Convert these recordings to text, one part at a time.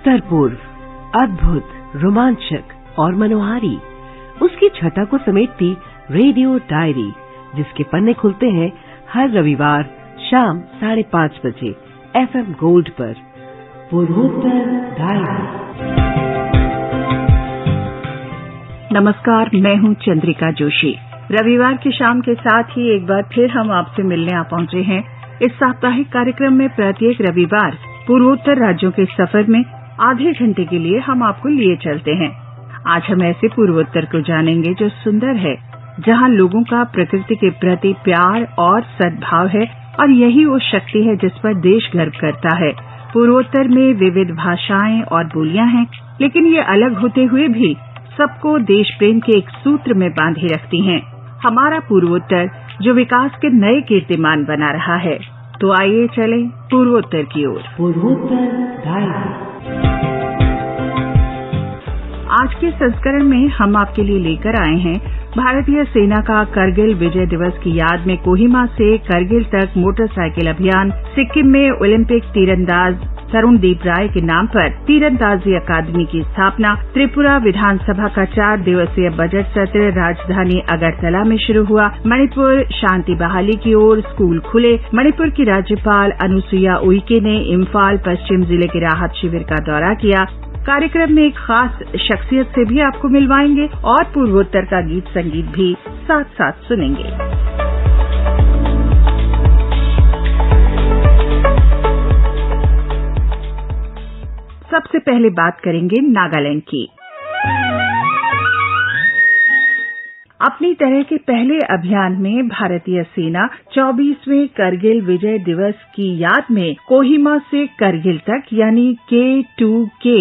उत्तर पूर्व, अद्भुत, रोमांचक और मनोहारी, उसकी छटा को समेटती रेडियो डायरी, जिसके पन्ने खुलते हैं हर रविवार शाम 5:30 बजे FM गोल्ड पर। पूर्वोत्तर डायरी। नमस्कार, मैं हूं चंद्रिका जोशी। रविवार की शाम के साथ ही एक बार फिर हम आपसे मिलने आ पहुंचे हैं। इस साप्ताहिक कार्यक्रम में प्रत्येक रविवार पूर्वोत्तर राज्यों के सफर में आधे घंटे के लिए हम आपको लिए चलते हैं। आज हम ऐसे पूर्वोत्तर को जानेंगे जो सुंदर है, जहां लोगों का प्रकृति के प्रति प्यार और सद्भाव है, और यही वो शक्ति है जिस पर देश गर्व करता है। पूर्वोत्तर में विविध भाषाएं और बोलियां हैं, लेकिन ये अलग होते हुए भी सबको देश प्रेम के एक सूत्र में बांधे रखती हैं। हमारा पूर्वोत्तर जो विकास के नए कीर्तिमान बना रहा है। तो आइए चलें पूर्वोत्तर की ओर। पूर्वोत्तर डायरी। आज के संस्करण में हम आपके लिए लेकर आए हैं भारतीय सेना का करगिल विजय दिवस की याद में कोहिमा से करगिल तक मोटरसाइकिल अभियान, सिक्किम में ओलंपिक तीरंदाज तरुणदीप राय के नाम पर तीरंदाजी अकादमी की स्थापना, त्रिपुरा विधानसभा का 4 दिवसीय बजट सत्र राजधानी अगरतला में शुरू हुआ, मणिपुर शांति बहाली की ओर स्कूल खुले, मणिपुर की राज्यपाल अनुसुईया उइके ने इम्फाल पश्चिम जिले के राहत शिविर का दौरा किया। कार्यक्रम में एक खास शख्सियत से भी आपको मिलवाएंगे और पूर्वोत्तर का गीत संगीत भी साथ साथ सुनेंगे। सबसे पहले बात करेंगे नागालैंड की। अपनी तरह के पहले अभियान में भारतीय सेना 24वें करगिल विजय दिवस की याद में कोहिमा से करगिल तक यानी K2K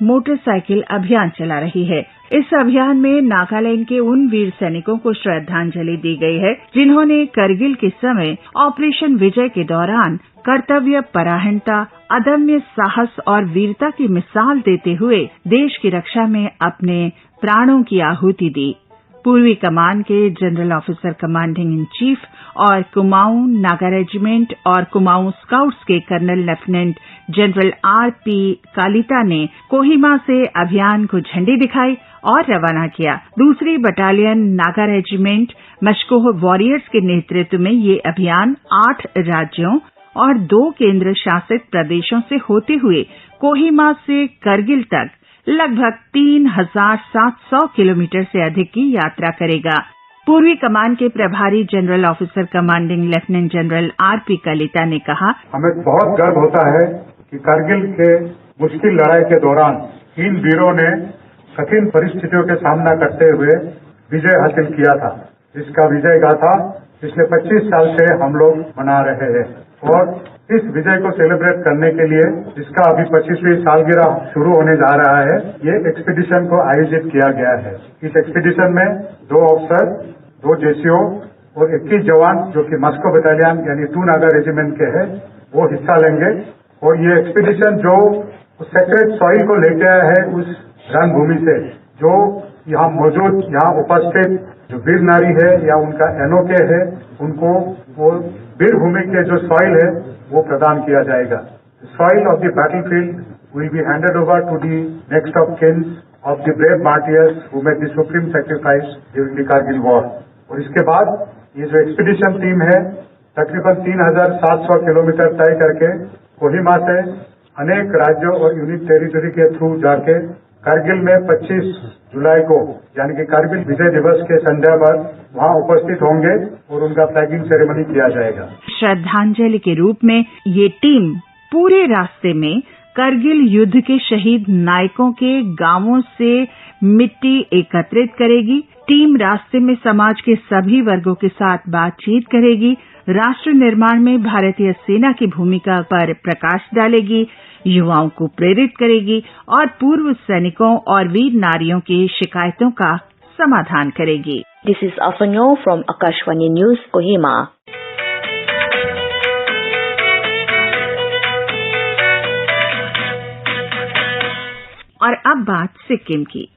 मोटरसाइकिल अभियान चला रही है। इस अभियान में नागालैंड के उन वीर सैनिकों को श्रद्धांजलि दी गई है जिन्होंने करगिल के समय ऑपरेशन विजय के दौरान कर्तव्य परायणता, अदम्य साहस और वीरता की मिसाल देते हुए देश की रक्षा में अपने प्राणों की आहुति दी। पूर्वी कमान के general officer commanding in chief और कुमाऊं नागा रेजिमेंट और कुमाऊं स्काउट्स के colonel lieutenant general RP Kalita ने कोहिमा से अभियान को झंडी दिखाई और रवाना किया। दूसरी battalion Naga regiment Mashkoh warriors के नेतृत्व में ये अभियान 8 राज्यों और 2 केंद्र शासित प्रदेशों से होते हुए कोहिमा से करगिल तक लगभग 3700 किलोमीटर से अधिक की यात्रा करेगा। पूर्वी कमान के प्रभारी general officer commanding lieutenant general RP Kalita ने कहा, हमें बहुत गर्व होता है कि करगिल के मुश्किल लड़ाई के दौरान इन वीरों ने कठिन परिस्थितियों के सामना करते हुए विजय हासिल किया था। इसका विजय गाथा पिछले 25 साल से हम लोग मना रहे हैं और इस विजय को सेलिब्रेट करने के लिए इसका अभी 25वीं सालगिरह शुरू होने जा रहा है। ये एक्सपीडिशन को आयोजित किया गया है। इस एक्सपीडिशन में 2 ऑफिसर, 2 JCO और 21 जवान जो कि मस्को बटालियन यानी 2 नागा रेजिमेंट के हैं वो हिस्सा लेंगे। और ये एक्सपीडिशन जो सेक्रेट सॉइल को लेके आया है उस रणभूमि से, जो यहाँ मौजूद, यहाँ उपस्थित जो वीर नारी है या उनका NOK है, उनको वो वीर भूमि के जो सॉइल है वो प्रदान किया जाएगा। Soil of the battlefield will be handed over to the next of kins of the brave martyrs who made the supreme sacrifice during the Kargil war. और इसके बाद ये जो एक्सपीडिशन टीम है तकरीबन 3700 किलोमीटर तय करके कोहिमा से अनेक राज्यों और यूनिट टेरिटरी के थ्रू जाके कारगिल में 25 जुलाई को यानी कि कारगिल विजय दिवस के संध्या पर वहां उपस्थित होंगे और उनका फ्लैगिंग सेरेमनी किया जाएगा। श्रद्धांजलि के रूप में ये टीम पूरे रास्ते में करगिल युद्ध के शहीद नायकों के गांवों से मिट्टी एकत्रित करेगी। टीम रास्ते में समाज के सभी वर्गों के साथ बातचीत करेगी, राष्ट्र निर्माण में भारतीय सेना की भूमिका पर प्रकाश डालेगी, युवाओं को प्रेरित करेगी और पूर्व सैनिकों और वीर नारियों की शिकायतों का समाधान करेगी। This is Afanyo from Akashvani News, Kohima. और अब बात सिक्किम की।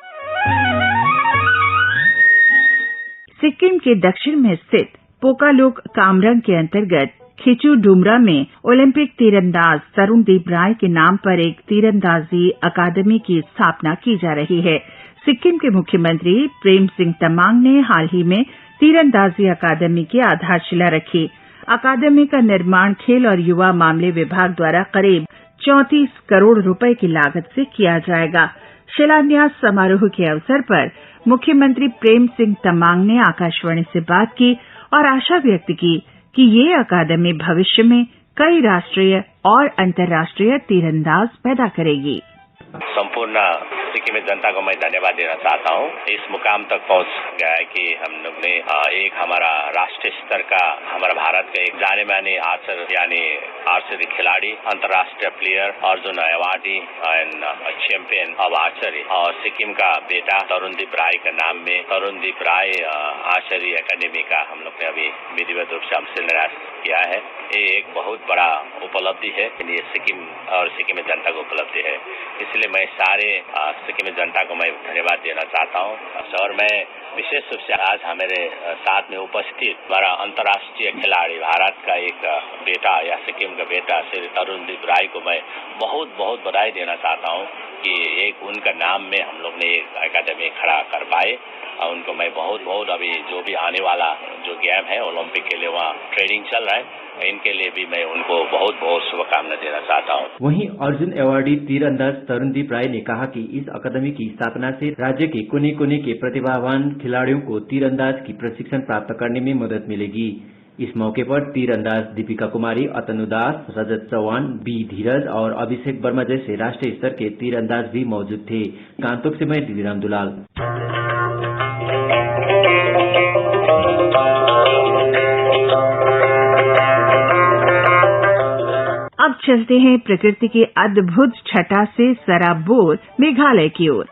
सिक्किम के दक्षिण में स्थित पोकालोक कामरंग के अंतर्गत खिचू डुमरा में ओलंपिक तीरंदाज तरुणदीप राय के नाम पर एक तीरंदाजी अकादमी की स्थापना की जा रही है। सिक्किम के मुख्यमंत्री प्रेम सिंह तमांग ने हाल ही में तीरंदाजी अकादमी की आधारशिला रखी। अकादमी का निर्माण खेल और युवा मामले विभाग द्वारा करीब 34 करोड़ रुपए की लागत से किया जाएगा। शिलान्यास समारोह के अवसर पर मुख्यमंत्री प्रेम सिंह तमांग ने आकाशवाणी से बात की और आशा व्यक्त की कि ये अकादमी भविष्य में कई राष्ट्रीय और अंतर्राष्ट्रीय तीरंदाज पैदा करेगी। संपूर्ण सिक्किम जनता को मैं धन्यवाद देना चाहता हूँ। इस मुकाम तक पहुँच गया है कि हम लोग ने एक हमारा राष्ट्रीय स्तर का, हमारा भारत का एक जाने माने आर्चरी खिलाड़ी, अंतर्राष्ट्रीय player, Arjun awardee and champion of archery और सिक्किम का बेटा तरुणदीप राय के नाम में तरुणदीप राय आर्चरी एकेडमी का हम लोग ने अभी विधिवत रूप से हम शिलान्यास किया है। ये एक बहुत बड़ा उपलब्धि है, ये सिक्किम और सिक्किम जनता को उपलब्धि है। इसलिए मैं सारे सिक्किम जनता को मैं धन्यवाद देना चाहता हूँ। और मैं विशेष रूप से आज हमारे साथ में उपस्थित हमारा अंतर्राष्ट्रीय खिलाड़ी, भारत का एक बेटा या सिक्किम का बेटा श्री तरुणदीप राय को मैं बहुत बहुत बधाई देना चाहता हूँ कि एक उनका नाम में हम लोग ने एक अकादमी खड़ा कर पाए। और उनको मैं बहुत बहुत अभी जो भी आने वाला जो गेम है ओलंपिक के लिए वहाँ ट्रेनिंग चल रहा है, इनके लिए भी मैं उनको बहुत बहुत शुभकामना देना चाहता हूँ। वहीं अर्जुन अवार्डी तीरंदाज तरुणदीप राय ने कहा कि इस अकादमी की स्थापना से राज्य के कोने कोने के प्रतिभावान खिलाड़ियों को तीरंदाज की प्रशिक्षण प्राप्त करने में मदद मिलेगी। इस मौके पर तीरंदाज दीपिका कुमारी, अतनु दास, रजत चौहान, बी धीरज और अभिषेक वर्मा जैसे राष्ट्रीय स्तर के तीरंदाज भी मौजूद थे। गांतोक से मैं दीदी रामदुलाल। अब चलते हैं प्रकृति की अद्भुत छटा से सराबोर मेघालय की ओर।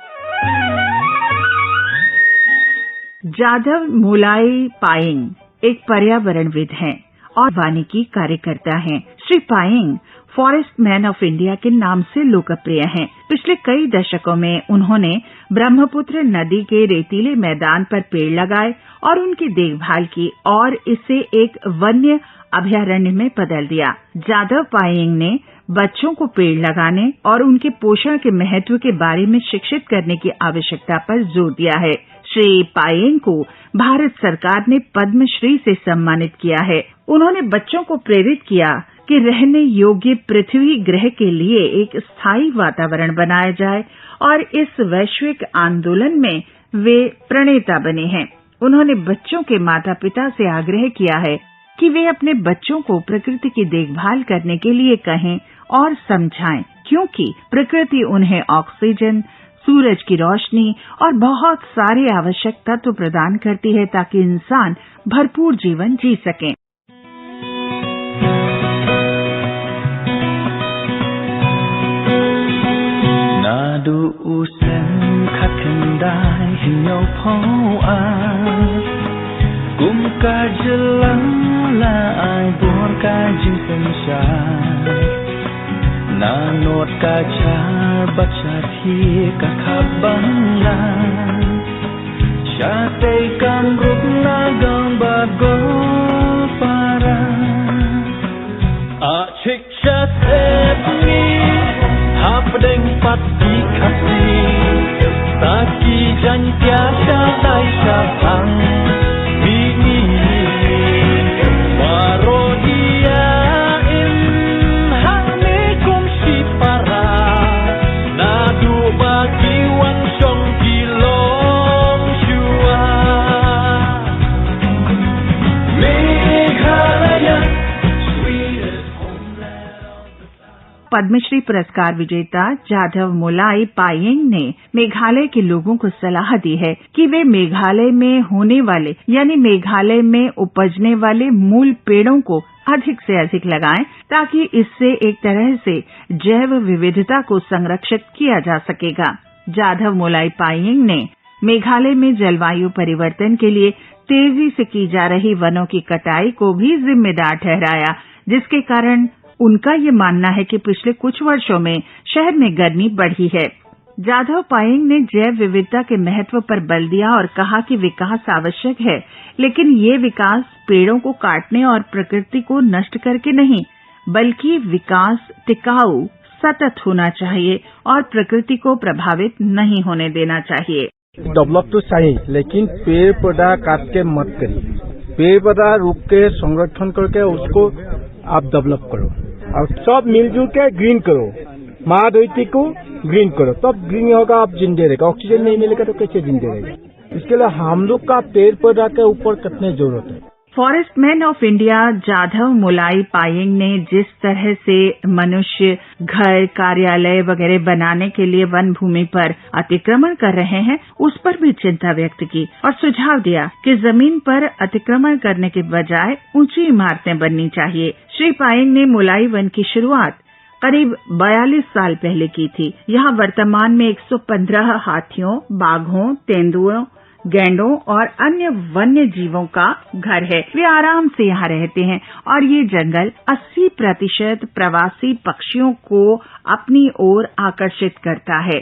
जाधव मोलाई पायेंग एक पर्यावरणविद हैं और वानिकी कार्यकर्ता हैं। Shri Payeng forest man of India के नाम से लोकप्रिय हैं। पिछले कई दशकों में उन्होंने ब्रह्मपुत्र नदी के रेतीले मैदान पर पेड़ लगाए और उनकी देखभाल की और इसे एक वन्य अभयारण्य में बदल दिया। जाधव पायेंग ने बच्चों को पेड़ लगाने और उनके पोषण के महत्व के बारे में शिक्षित करने की आवश्यकता पर जोर दिया है। श्री पायेंग को भारत सरकार ने पद्मश्री से सम्मानित किया है। उन्होंने बच्चों को प्रेरित किया कि रहने योग्य पृथ्वी ग्रह के लिए एक स्थायी वातावरण बनाया जाए और इस वैश्विक आंदोलन में वे प्रणेता बने हैं। उन्होंने बच्चों के माता-पिता से आग्रह किया है कि वे अपने बच्चों को प्रकृति की देखभाल करने के लिए कहें और समझाएं, क्योंकि प्रकृति उन्हें ऑक्सीजन, सूरज की रोशनी और बहुत सारे आवश्यक तत्व प्रदान करती है ताकि इंसान भरपूर जीवन जी सकें। Nadu usen kakendai hinyau poa Kum ka jelang la ai bor ka jinsen shai Nanot ka char bacha thi ka khabang la Shate kam rup na gang ba go para A chik cha sepni Hapdeng pati kasi Taki jan tiasa tai sapang Bini Warodia in Hane kum si para Nadu bagi wang song kilong shua Meghalaya Padmashri पुरस्कार विजेता जाधव मोलाई पायेंग ने मेघालय के लोगों को सलाह दी है कि वे मेघालय में होने वाले यानी मेघालय में उपजने वाले मूल पेड़ों को अधिक से अधिक लगाएं ताकि इससे एक तरह से जैव विविधता को संरक्षित किया जा सकेगा। जाधव मोलाई पायेंग ने मेघालय में जलवायु परिवर्तन के लिए तेजी से की जा रही वनों की कटाई को भी जिम्मेदार ठहराया, जिसके कारण उनका ये मानना है कि पिछले कुछ वर्षों में शहर में गर्मी बढ़ी है। जाधव पायेंग ने जैव विविधता के महत्व पर बल दिया और कहा कि विकास आवश्यक है, लेकिन ये विकास पेड़ों को काटने और प्रकृति को नष्ट करके नहीं, बल्कि विकास टिकाऊ, सतत होना चाहिए और प्रकृति को प्रभावित नहीं होने देना चाहिए। डेवलप तो चाहिए, लेकिन पेड़ पौधा काट के मत करिए। पेड़ पौधा रुक के संरक्षण करके उसको आप डेवलप करो और सब मिलजुल के ग्रीन करो, महाधरती को ग्रीन करो, तब ग्रीन होगा, आप जिंदे रहेगा। ऑक्सीजन नहीं मिलेगा तो कैसे जिंदे रहेगा? इसके लिए हम लोग का पेड़ पौधा के ऊपर कितने जरूरत है। Forest man of India Jadav Molai Payeng ने जिस तरह से मनुष्य घर, कार्यालय वगैरह बनाने के लिए वन भूमि पर अतिक्रमण कर रहे हैं, उस पर भी चिंता व्यक्त की और सुझाव दिया कि जमीन पर अतिक्रमण करने के बजाय ऊंची इमारतें बननी चाहिए। श्री पायेंग ने मोलाई वन की शुरुआत करीब 42 साल पहले की थी। यहाँ वर्तमान में 115 हाथियों, बाघों, तेंदुओं, गैंडों और अन्य वन्य जीवों का घर है। वे आराम से यहाँ रहते हैं और ये जंगल 80% प्रवासी पक्षियों को अपनी ओर आकर्षित करता है।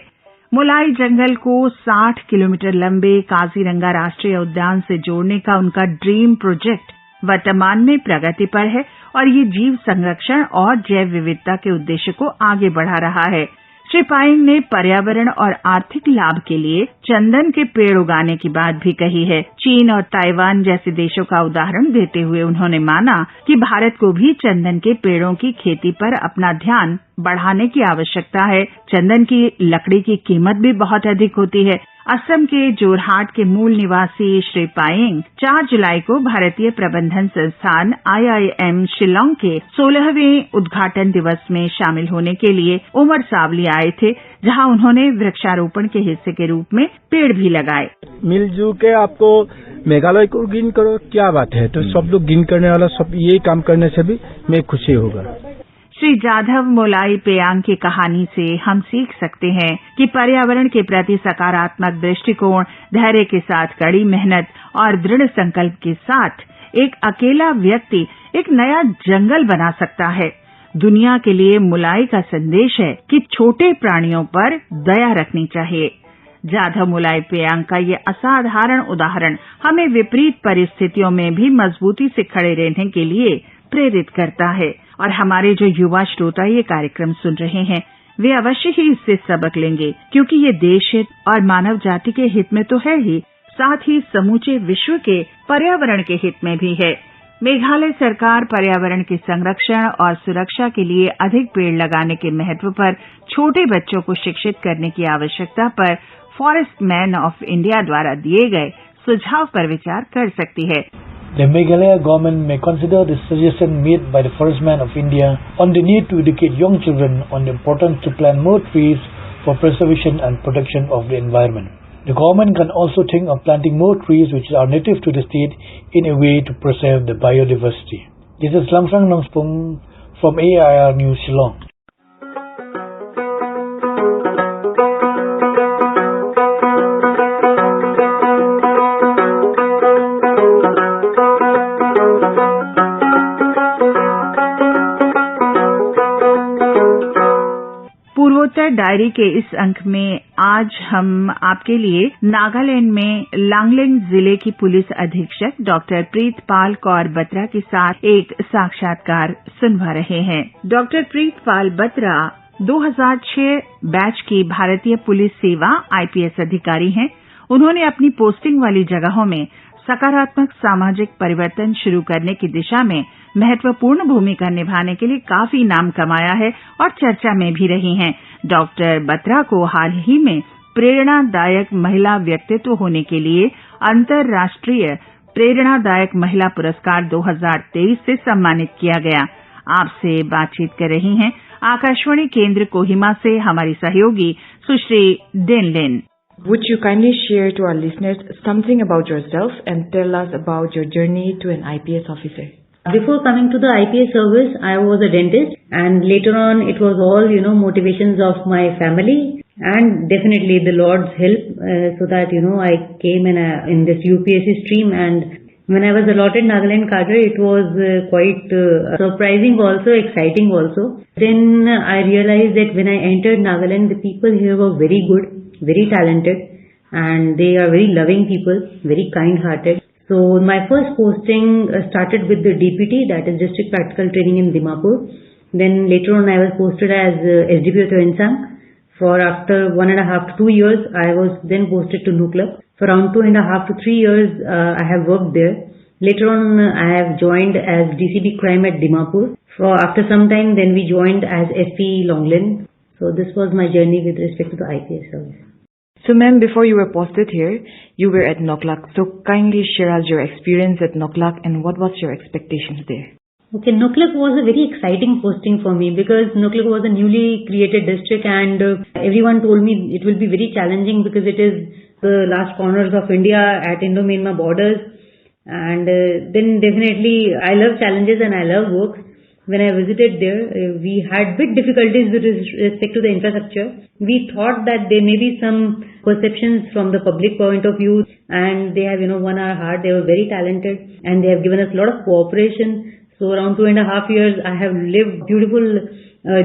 मोलाई जंगल को 60 किलोमीटर लंबे काजीरंगा राष्ट्रीय उद्यान से जोड़ने का उनका ड्रीम प्रोजेक्ट वर्तमान में प्रगति पर है और ये जीव संरक्षण और जैव विविधता के उद्देश्य को आगे बढ़ा रहा है। श्री पायेंग ने पर्यावरण और आर्थिक लाभ के लिए चंदन के पेड़ उगाने की बात भी कही है। चीन और ताइवान जैसे देशों का उदाहरण देते हुए उन्होंने माना कि भारत को भी चंदन के पेड़ों की खेती पर अपना ध्यान बढ़ाने की आवश्यकता है। चंदन की लकड़ी की कीमत भी बहुत अधिक होती है। असम के जोरहाट के मूल निवासी श्री पायेंग 4 जुलाई को भारतीय प्रबंधन संस्थान IIM शिलांग के 16वें उद्घाटन दिवस में शामिल होने के लिए उमर सावली आए थे, जहां उन्होंने वृक्षारोपण के हिस्से के रूप में पेड़ भी लगाए। मिलजुल के आपको मेघालय को ग्रीन करो, क्या बात है। तो सब लोग ग्रीन करने वाला, सब यही काम करने से भी मैं खुशी होगा। श्री जाधव मोलाई पेयांग की कहानी से हम सीख सकते हैं कि पर्यावरण के प्रति सकारात्मक दृष्टिकोण, धैर्य के साथ कड़ी मेहनत और दृढ़ संकल्प के साथ एक अकेला व्यक्ति एक नया जंगल बना सकता है। दुनिया के लिए मोलाई का संदेश है कि छोटे प्राणियों पर दया रखनी चाहिए। जाधव मोलाई पेयांग का ये असाधारण उदाहरण हमें विपरीत परिस्थितियों में भी मजबूती से खड़े रहने के लिए प्रेरित करता है और हमारे जो युवा श्रोता ये कार्यक्रम सुन रहे हैं, वे अवश्य ही इससे सबक लेंगे, क्योंकि ये देश हित और मानव जाति के हित में तो है ही, साथ ही समूचे विश्व के पर्यावरण के हित में भी है। मेघालय सरकार पर्यावरण के संरक्षण और सुरक्षा के लिए अधिक पेड़ लगाने के महत्व पर, छोटे बच्चों को शिक्षित करने की आवश्यकता पर फॉरेस्ट मैन ऑफ इंडिया द्वारा दिए गए सुझाव पर विचार कर सकती है। The Meghalaya government may consider the suggestion made by the Forest Man of India on the need to educate young children on the importance to plant more trees for preservation and protection of the environment. The government can also think of planting more trees which are native to the state in a way to preserve the biodiversity. This is Lamsang Nongspong from AIR News Shillong. पूर्वोत्तर diary के इस अंक में आज हम आपके लिए नागालैंड में लांगलेंग जिले की पुलिस अधीक्षक डॉक्टर प्रीतपाल कौर बत्रा के साथ एक साक्षात्कार सुनवा रहे हैं। डॉक्टर प्रीतपाल बत्रा 2006 बैच की भारतीय पुलिस सेवा IPS अधिकारी हैं। उन्होंने अपनी पोस्टिंग वाली जगहों में सकारात्मक सामाजिक परिवर्तन शुरू करने की दिशा में महत्वपूर्ण भूमिका निभाने के लिए काफी नाम कमाया है और चर्चा में भी रही हैं। डॉक्टर बत्रा को हाल ही में प्रेरणादायक महिला व्यक्तित्व होने के लिए अंतर्राष्ट्रीय प्रेरणादायक महिला पुरस्कार 2023 से सम्मानित किया गया। आपसे बातचीत कर रही हैं आकाशवाणी केंद्र कोहिमा से हमारी सहयोगी सुश्री डेनलिन। Would you kindly share to our listeners something about yourself and tell us about your journey to an IPS officer? Before coming to the IPS service, I was a dentist, and later on it was all, motivations of my family and definitely the Lord's help, so that, I came in this UPSC stream, and When I was allotted Nagaland cadre, it was quite surprising also, exciting also. Then I realized that when I entered Nagaland, the people here were very good, very talented, and they are very loving people, very kind-hearted. So my first posting started with the DPT, that is District Practical Training in Dimapur. Then later on I was posted as SDPO Tuensang. For after 1.5 to 2 years, I was then posted to Nuklak. For around 2.5 to 3 years, I have worked there. Later on, I have joined as DCB Crime at Dimapur. After some time, then we joined as FP Longland. So this was my journey with respect to the IPS service. So ma'am, before you were posted here, you were at Noklak. So kindly share us your experience at Noklak and what was your expectations there? Okay, Noklak was a very exciting posting for me because Noklak was a newly created district and everyone told me it will be very challenging because it is the last corners of India at Indo-Myanmar borders. And then definitely I love challenges and I love work. When I visited there, we had big difficulties with respect to the infrastructure. We thought that there may be some perceptions from the public point of view and they have, won our heart. They were very talented and they have given us a lot of cooperation. So around 2.5 years, I have lived beautiful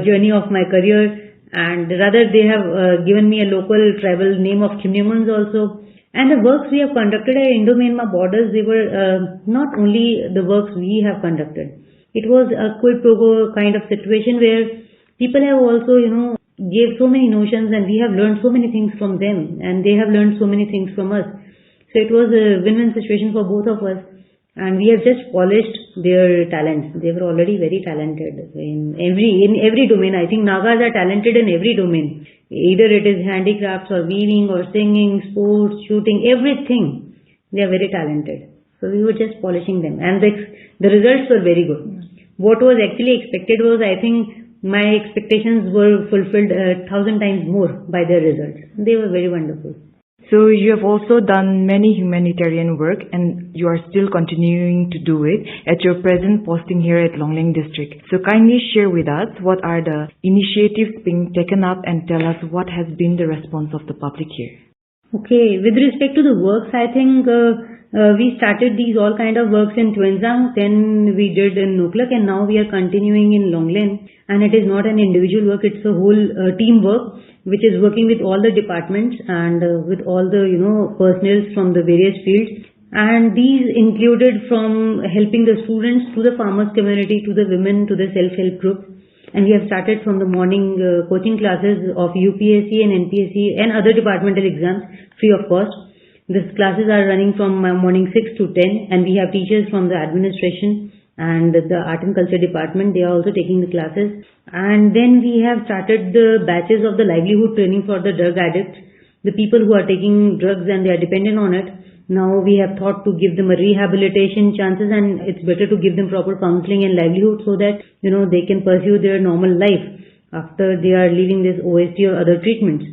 journey of my career and rather they have given me a local tribal name of Khimnyamuns also. And the works we have conducted at Indo-Myanmar borders, they were not only the works we have conducted. It was a quid pro quo kind of situation where people have also, gave so many notions and we have learned so many things from them and they have learned so many things from us. So it was a win-win situation for both of us and we have just polished their talents. They were already very talented in every domain. I think Nagas are talented in every domain. Either it is handicrafts or weaving or singing, sports, shooting, everything. They are very talented. So we were just polishing them and the results were very good. What was actually expected was, I think, my expectations were fulfilled 1,000 times more by their results. They were very wonderful. So you have also done many humanitarian work and you are still continuing to do it at your present posting here at Longling District. So kindly share with us what are the initiatives being taken up and tell us what has been the response of the public here. Okay, with respect to the works, I think we started these all kind of works in Tuensang, then we did in Nuklak and now we are continuing in Longland. And it is not an individual work, it's a whole team work which is working with all the departments and with all the, personnel from the various fields. And these included from helping the students to the farmers community, to the women, to the self-help group. And we have started from the morning coaching classes of UPSC and NPSC and other departmental exams free of cost. These classes are running from morning 6 to 10 and we have teachers from the administration and the art and culture department. They are also taking the classes. And then we have started the batches of the livelihood training for the drug addicts, the people who are taking drugs and they are dependent on it. Now we have thought to give them a rehabilitation chances and it's better to give them proper counseling and livelihood so that, they can pursue their normal life after they are leaving this OST or other treatments.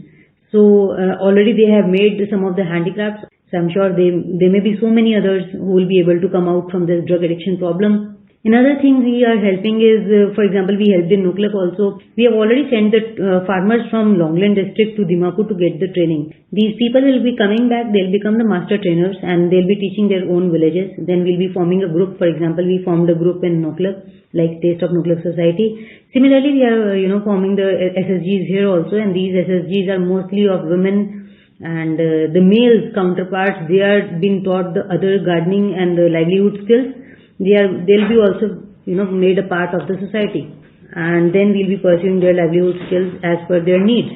So already they have made some of the handicrafts. So I'm sure there may be so many others who will be able to come out from this drug addiction problem. Another thing we are helping is, for example, we helped in Nuklak also. We have already sent the farmers from Longland district to Dimapur to get the training. These people will be coming back, they'll become the master trainers and they'll be teaching their own villages. Then we'll be forming a group. For example, we formed a group in Nuklak, like Taste of Nuklak Society. Similarly, we are, forming the SSGs here also and these SSGs are mostly of women and the male counterparts, they are being taught the other gardening and the livelihood skills. They'll be also, made a part of the society. And then we'll be pursuing their livelihood skills as per their needs.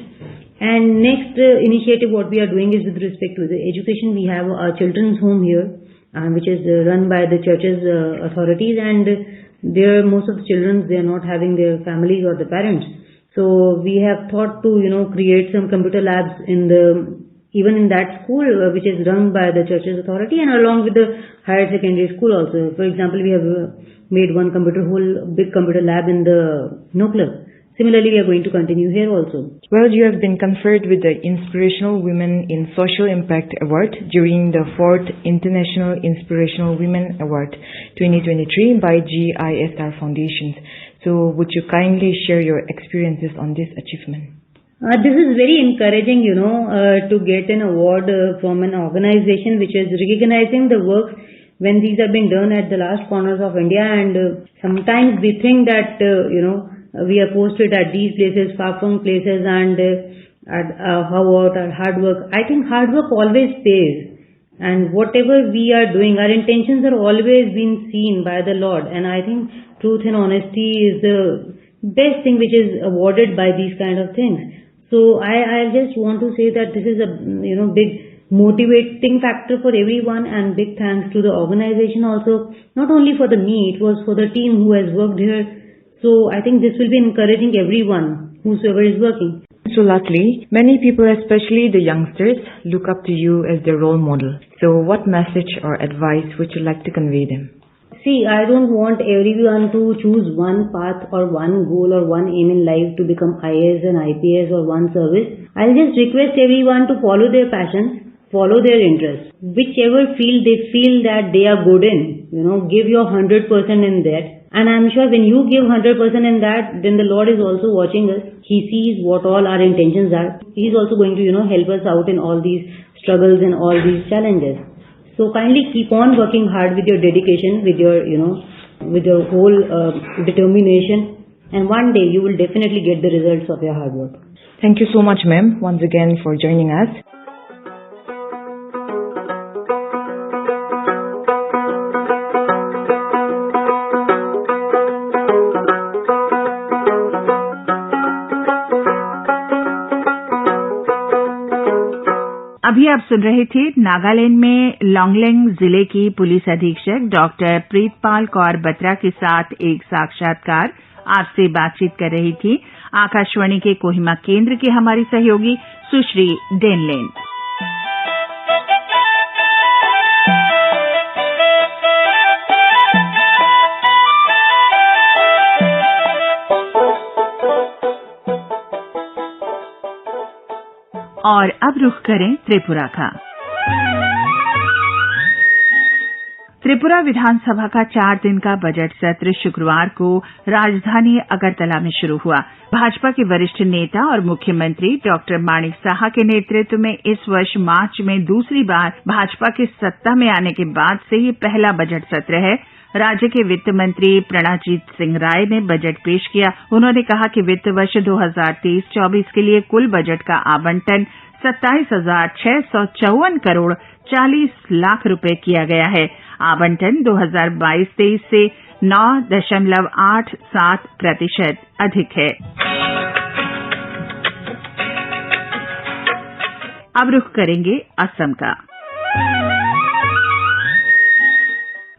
And next initiative what we are doing is with respect to the education. We have a children's home here, which is run by the church's authorities. And there, most of the children, they are not having their families or the parents. So we have thought to, create some computer labs even in that school, which is run by the church's authority and along with the higher secondary school also. For example, we have made one big computer lab in the Nuklak. Similarly, we are going to continue here also. Well, you have been conferred with the Inspirational Women in Social Impact Award during the 4th International Inspirational Women Award 2023 by GISR Foundations. So would you kindly share your experiences on this achievement? This is very encouraging, to get an award from an organization which is recognizing the work when these have been done at the last corners of India, and sometimes we think that we are posted at these places, far from places, and how about our hard work? I think hard work always pays. And whatever we are doing, our intentions are always being seen by the Lord. And I think truth and honesty is the best thing which is awarded by these kind of things. So I just want to say that this is a big motivating factor for everyone, and big thanks to the organization also, not only for me, it was for the team who has worked here. So I think this will be encouraging everyone, whosoever is working. So lastly, many people, especially the youngsters, look up to you as their role model. So what message or advice would you like to convey them? See, I don't want everyone to choose one path or one goal or one aim in life to become IAS and IPS or one service. I'll just request everyone to follow their passions, follow their interests. Whichever field they feel that they are good in, give your 100% in that. And I'm sure when you give 100% in that, then the Lord is also watching us. He sees what all our intentions are. He's also going to, help us out in all these struggles and all these challenges. So kindly keep on working hard with your dedication, with your, with your whole determination. And one day you will definitely get the results of your hard work. Thank you so much, ma'am, once again for joining us. अभी आप सुन रहे थे नागालैंड में लोंगलेंग जिले की police अधीक्षक doctor Pritpal Kaur Batra के साथ एक साक्षात्कार। आपसे बातचीत कर रही थी आकाशवाणी के कोहिमा केंद्र की हमारी सहयोगी सुश्री डेनलेन। और अब रुख करें त्रिपुरा का। त्रिपुरा विधानसभा का 4 दिन का बजट सत्र शुक्रवार को राजधानी अगरतला में शुरू हुआ। भाजपा के वरिष्ठ नेता और मुख्यमंत्री डॉक्टर माणिक साहा के नेतृत्व में इस वर्ष मार्च में दूसरी बार भाजपा के सत्ता में आने के बाद से ये पहला बजट सत्र है। राज्य के वित्त मंत्री प्रणजीत सिंह राय ने बजट पेश किया। उन्होंने कहा कि वित्त वर्ष 2023-24 के लिए कुल बजट का आवंटन 27,654 करोड़ 40 लाख रुपए किया गया है। आवंटन 2022-23 से 9.87% अधिक है। अब रुख करेंगे असम का।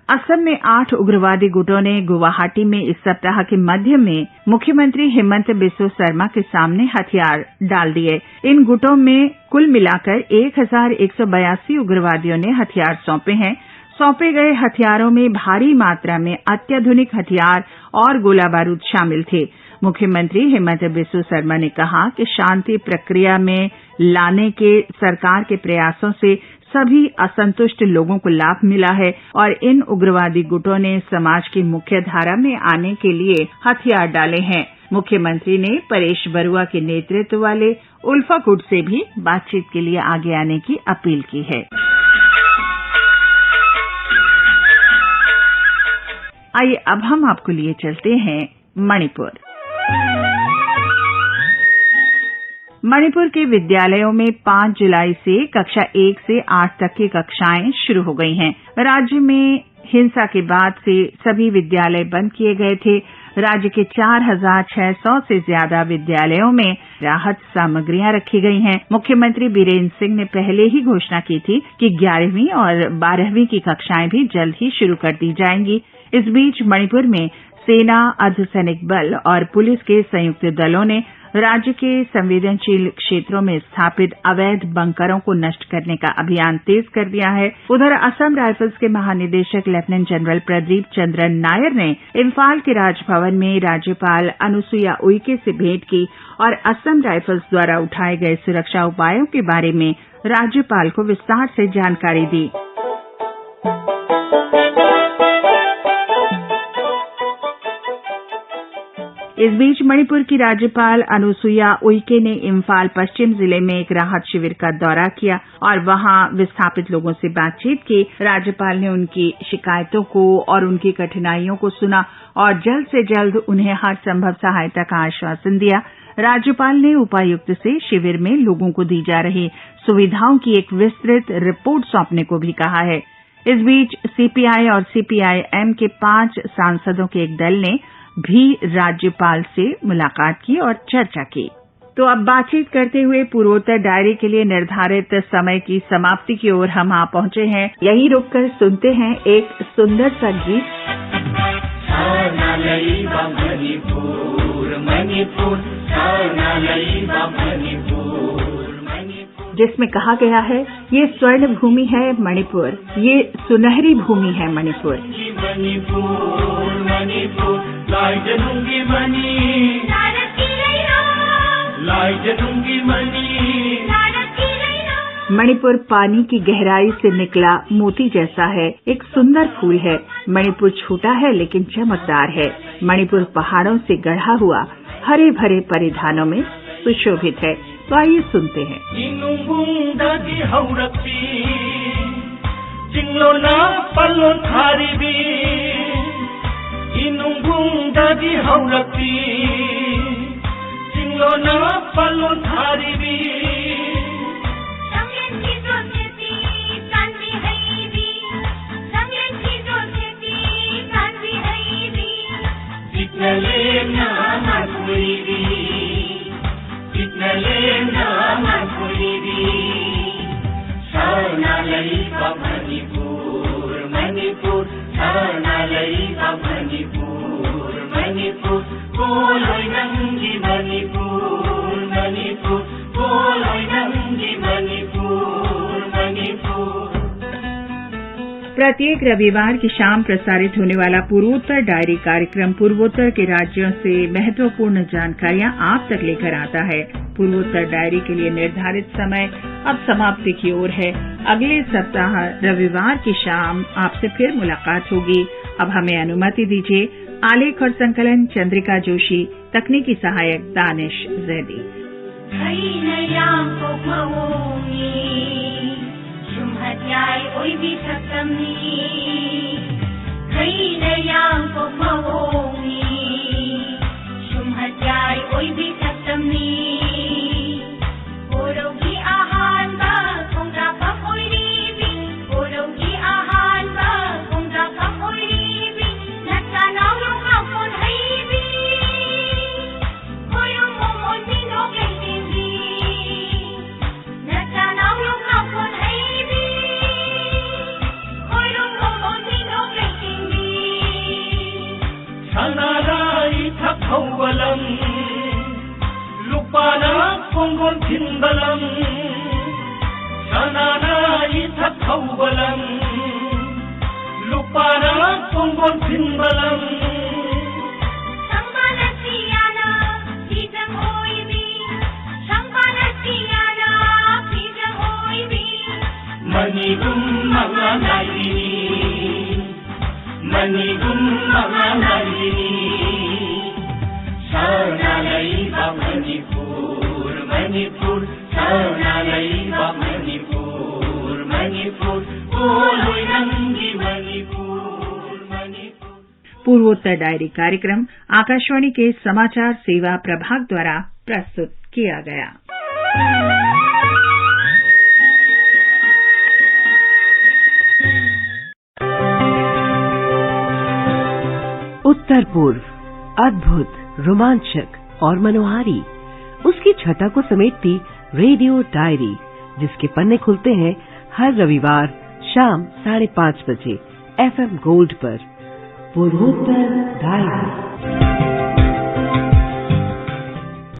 असम में 8 उग्रवादी गुटों ने गुवाहाटी में इस सप्ताह के मध्य में मुख्यमंत्री हिमंत बिस्वा शर्मा के सामने हथियार डाल दिए। इन गुटों में कुल मिलाकर 1,182 उग्रवादियों ने हथियार सौंपे हैं। सौंपे गए हथियारों में भारी मात्रा में अत्याधुनिक हथियार और गोला बारूद शामिल थे। मुख्यमंत्री हिमंत बिस्वा शर्मा ने कहा कि शांति प्रक्रिया में लाने के सरकार के प्रयासों से सभी असंतुष्ट लोगों को लाभ मिला है और इन उग्रवादी गुटों ने समाज की मुख्य धारा में आने के लिए हथियार डाले हैं। मुख्यमंत्री ने परेश बरुआ के नेतृत्व वाले उल्फा गुट से भी बातचीत के लिए आगे आने की अपील की है। आइए अब हम आपको लिए चलते हैं मणिपुर। मणिपुर के विद्यालयों में 5 जुलाई से कक्षा 1 से 8 तक की कक्षाएं शुरू हो गई हैं। राज्य में हिंसा के बाद से सभी विद्यालय बंद किए गए थे। राज्य के 4,600 से ज्यादा विद्यालयों में राहत सामग्रियां रखी गई हैं। मुख्यमंत्री बीरेन्द्र सिंह ने पहले ही घोषणा की थी कि 11वीं और 12वीं की कक्षाएं भी जल्द ही शुरू कर दी जाएंगी। इस बीच मणिपुर में सेना, अर्धसैनिक बल और पुलिस के संयुक्त दलों ने राज्य के संवेदनशील क्षेत्रों में स्थापित अवैध बंकरों को नष्ट करने का अभियान तेज कर दिया है। उधर असम राइफल्स के महानिदेशक लेफ्टिनेंट जनरल प्रदीप चंद्रन नायर ने इम्फाल के राजभवन में राज्यपाल अनुसुईया उइके से भेंट की और असम राइफल्स द्वारा उठाए गए सुरक्षा उपायों के बारे में राज्यपाल को विस्तार से जानकारी दी। इस बीच मणिपुर की राज्यपाल अनुसुईया उइके ने इम्फाल पश्चिम जिले में एक राहत शिविर का दौरा किया और वहां विस्थापित लोगों से बातचीत की। राज्यपाल ने उनकी शिकायतों को और उनकी कठिनाइयों को सुना और जल्द से जल्द उन्हें हर संभव सहायता का आश्वासन दिया। राज्यपाल ने उपायुक्त से शिविर में लोगों को दी जा रही सुविधाओं की एक विस्तृत रिपोर्ट सौंपने को भी कहा है। इस बीच सीपीआई और सीपीआईएम के 5 सांसदों के एक दल ने भी राज्यपाल से मुलाकात की और चर्चा की। तो अब बातचीत करते हुए पूर्वोत्तर डायरी के लिए निर्धारित समय की समाप्ति की ओर हम आ पहुंचे हैं। यहीं रुककर सुनते हैं एक सुंदर सा गीत। जिसमें कहा गया है, ये स्वर्ण भूमि है मणिपुर, ये सुनहरी भूमि है मणिपुर। मणिपुर पानी की गहराई से निकला मोती जैसा है, एक सुंदर फूल है। मणिपुर छोटा है लेकिन चमकदार है। मणिपुर पहाड़ों से गढ़ा हुआ हरे भरे परिधानों में सुशोभित है। तो आइए सुनते हैं। प्रत्येक रविवार की शाम प्रसारित होने वाला पूर्वोत्तर डायरी कार्यक्रम पूर्वोत्तर के राज्यों से महत्वपूर्ण जानकारियां आप तक लेकर आता है। पूर्वोत्तर डायरी के लिए निर्धारित समय अब समाप्ति की ओर है। अगले सप्ताह रविवार की शाम आपसे फिर मुलाकात होगी। अब हमें अनुमति दीजिए। आलेख और संकलन चंद्रिका जोशी, तकनीकी सहायक दानिश जैदी। पूर्वोत्तर डायरी कार्यक्रम आकाशवाणी के समाचार सेवा प्रभाग द्वारा प्रस्तुत किया गया। उत्तर पूर्व, अद्भुत, रोमांचक और मनोहारी, उसकी छटा को समेटती रेडियो डायरी, जिसके पन्ने खुलते हैं हर रविवार शाम 5:30 बजे FM गोल्ड पर। पूर्वोत्तर डायरी।